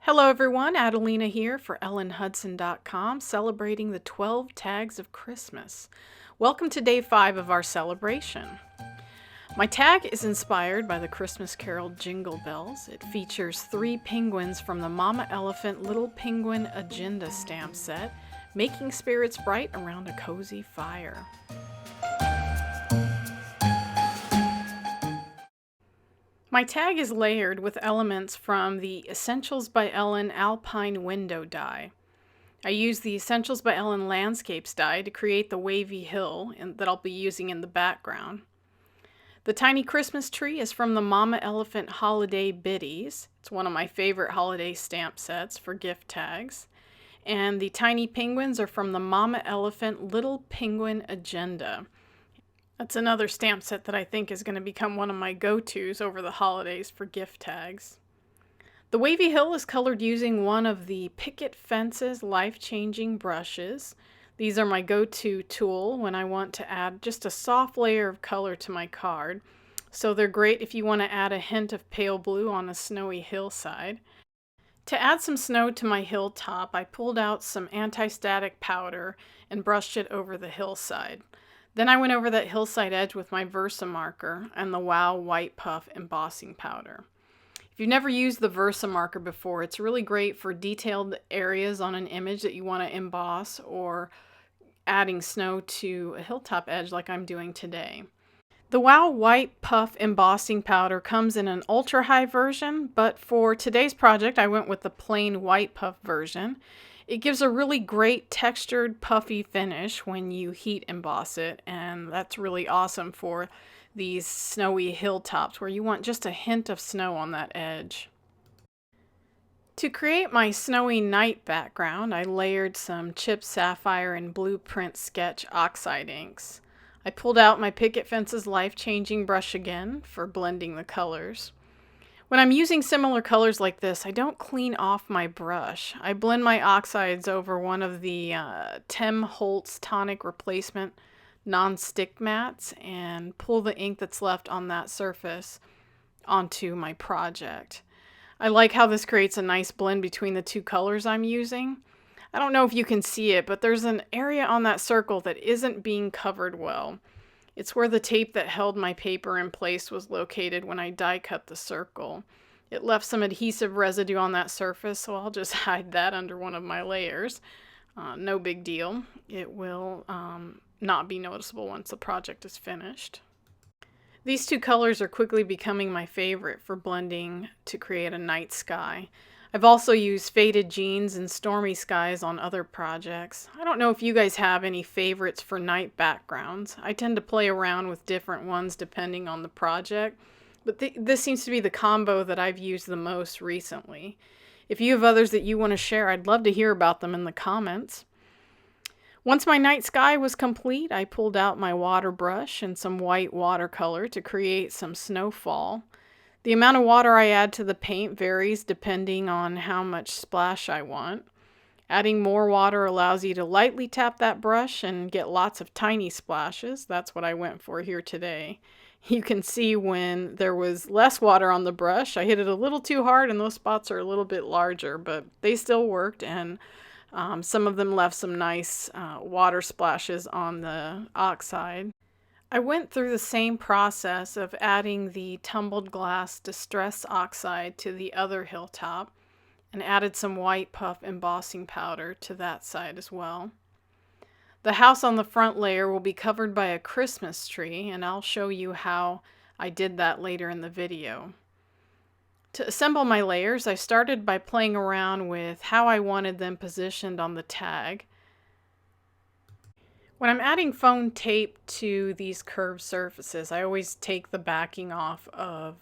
Hello everyone, Adelina here for EllenHudson.com, celebrating the 12 tags of Christmas. Welcome to day 5 of our celebration. My tag is inspired by the Christmas carol Jingle Bells. It features 3 penguins from the Mama Elephant Little Penguin Agenda stamp set, making spirits bright around a cozy fire. My tag is layered with elements from the Essentials by Ellen Alpine Window die. I use the Essentials by Ellen Landscapes die to create the wavy hill that I'll be using in the background. The tiny Christmas tree is from the Mama Elephant Holiday Biddies. It's one of my favorite holiday stamp sets for gift tags. And the tiny penguins are from the Mama Elephant Little Penguin Agenda. That's another stamp set that I think is going to become one of my go-tos over the holidays for gift tags. The wavy hill is colored using one of the Picket Fence's life-changing brushes. These are my go-to tool when I want to add just a soft layer of color to my card. So they're great if you want to add a hint of pale blue on a snowy hillside. To add some snow to my hilltop, I pulled out some anti-static powder and brushed it over the hillside. Then I went over that hillside edge with my Versa marker and the Wow White Puff embossing powder. If you've never used the Versa marker before, it's really great for detailed areas on an image that you want to emboss or adding snow to a hilltop edge like I'm doing today. The Wow White Puff embossing powder comes in an ultra high version, but for today's project I went with the plain White Puff version. It gives a really great textured puffy finish when you heat emboss it, and that's really awesome for these snowy hilltops where you want just a hint of snow on that edge. To create my snowy night background, I layered some chipped sapphire and blueprint sketch oxide inks. I pulled out my Picket Fence's life-changing brush again for blending the colors. When I'm using similar colors like this, I don't clean off my brush. I blend my oxides over one of the Tim Holtz Tonic Replacement non-stick mats and pull the ink that's left on that surface onto my project. I like how this creates a nice blend between the two colors I'm using. I don't know if you can see it, but there's an area on that circle that isn't being covered well. It's where the tape that held my paper in place was located when I die cut the circle. It left some adhesive residue on that surface, so I'll just hide that under one of my layers. No big deal. It will not be noticeable once the project is finished. These two colors are quickly becoming my favorite for blending to create a night sky. I've also used faded jeans and stormy skies on other projects. I don't know if you guys have any favorites for night backgrounds. I tend to play around with different ones depending on the project, but this seems to be the combo that I've used the most recently. If you have others that you want to share, I'd love to hear about them in the comments. Once my night sky was complete, I pulled out my water brush and some white watercolor to create some snowfall. The amount of water I add to the paint varies depending on how much splash I want. Adding more water allows you to lightly tap that brush and get lots of tiny splashes. That's what I went for here today. You can see when there was less water on the brush, I hit it a little too hard and those spots are a little bit larger, but they still worked, and some of them left some nice water splashes on the oxide. I went through the same process of adding the tumbled glass distress oxide to the other hilltop and added some white puff embossing powder to that side as well. The house on the front layer will be covered by a Christmas tree, and I'll show you how I did that later in the video. To assemble my layers, I started by playing around with how I wanted them positioned on the tag. When I'm adding foam tape to these curved surfaces, I always take the backing off of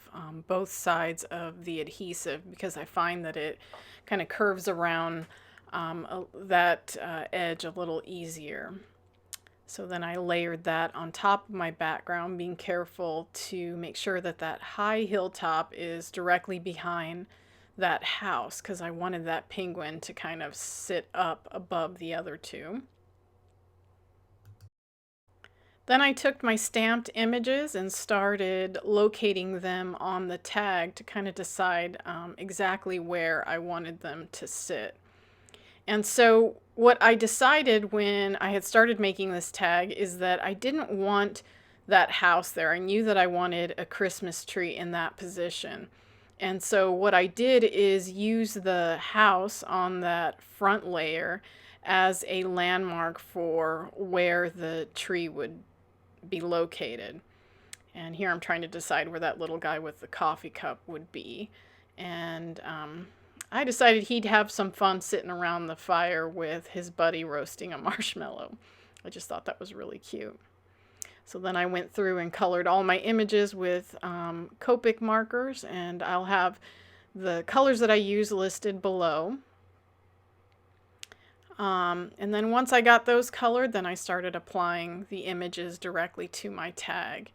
both sides of the adhesive because I find that it kind of curves around that edge a little easier. So then I layered that on top of my background, being careful to make sure that that high hilltop is directly behind that house because I wanted that penguin to kind of sit up above the other two. Then I took my stamped images and started locating them on the tag to kind of decide exactly where I wanted them to sit. And so what I decided when I had started making this tag is that I didn't want that house there. I knew that I wanted a Christmas tree in that position. And so what I did is use the house on that front layer as a landmark for where the tree would be located. And here I'm trying to decide where that little guy with the coffee cup would be. And I decided he'd have some fun sitting around the fire with his buddy roasting a marshmallow. I just thought that was really cute. So then I went through and colored all my images with Copic markers, and I'll have the colors that I use listed below. And then once I got those colored, then I started applying the images directly to my tag.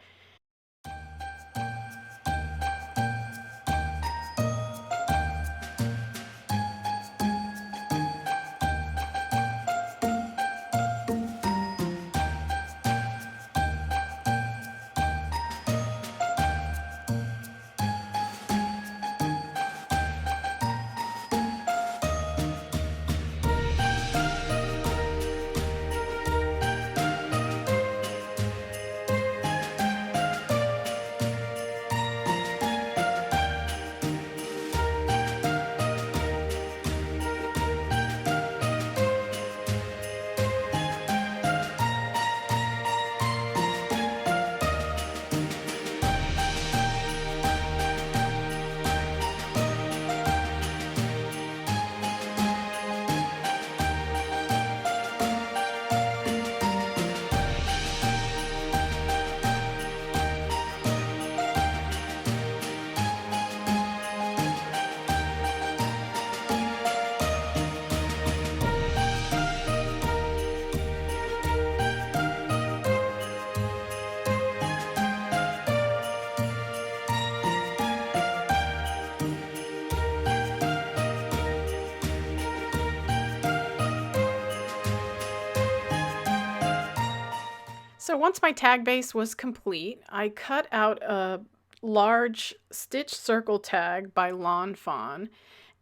So once my tag base was complete, I cut out a large stitch circle tag by Lawn Fawn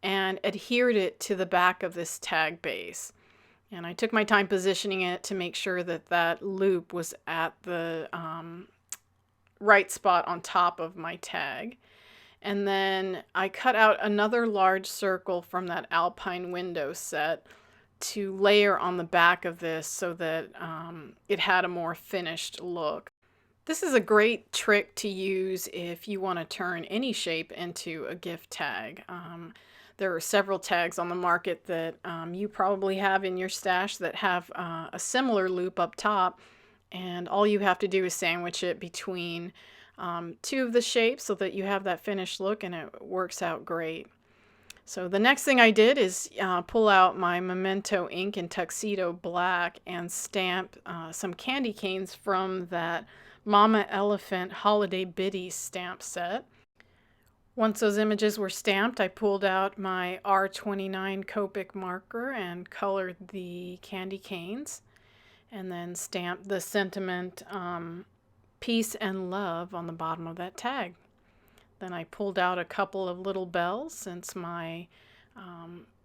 and adhered it to the back of this tag base. And I took my time positioning it to make sure that that loop was at the right spot on top of my tag. And then I cut out another large circle from that Alpine window set to layer on the back of this so that it had a more finished look. This is a great trick to use if you want to turn any shape into a gift tag. There are several tags on the market that you probably have in your stash that have a similar loop up top, and all you have to do is sandwich it between two of the shapes so that you have that finished look, and it works out great. So the next thing I did is pull out my Memento ink in Tuxedo Black and stamp some candy canes from that Mama Elephant Holiday Biddies stamp set. Once those images were stamped, I pulled out my R29 Copic marker and colored the candy canes, and then stamped the sentiment peace and love on the bottom of that tag. Then I pulled out a couple of little bells since my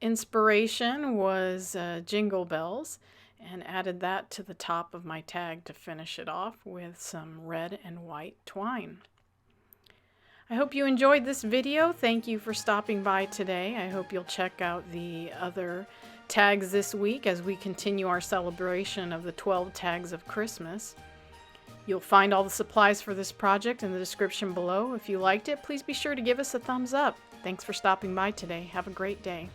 inspiration was Jingle Bells, and added that to the top of my tag to finish it off with some red and white twine. I hope you enjoyed this video. Thank you for stopping by today. I hope you'll check out the other tags this week as we continue our celebration of the 12 tags of Christmas. You'll find all the supplies for this project in the description below. If you liked it, please be sure to give us a thumbs up. Thanks for stopping by today. Have a great day.